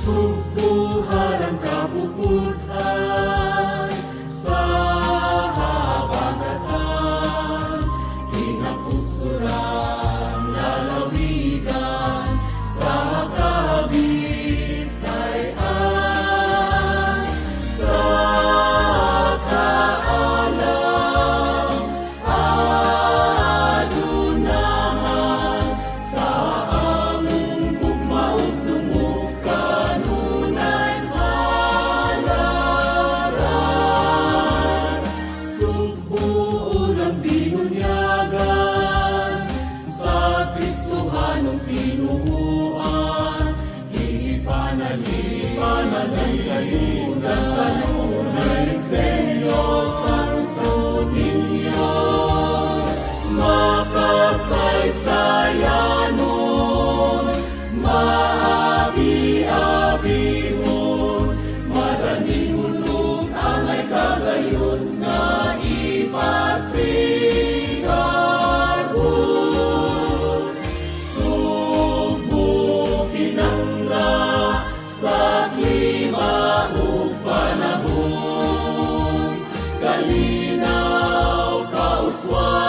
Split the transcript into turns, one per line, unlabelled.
Subuharang kapuputan sa habagatan, kinapusuran lalawigan sa Kabisayan, sa kaalam adunahan, sa among gugmaog lumog kanunay halaran. Subuon ang binunyagan sa Kristohanong tinuuan, panalangayunan kanunay Senyo sa puso ninyo, makasaysayanon, maabi-abihon, madanihulog angay kagayon nga ipasigarbo. Subo pinangga sa klima ug panahon, kalinaw kauswan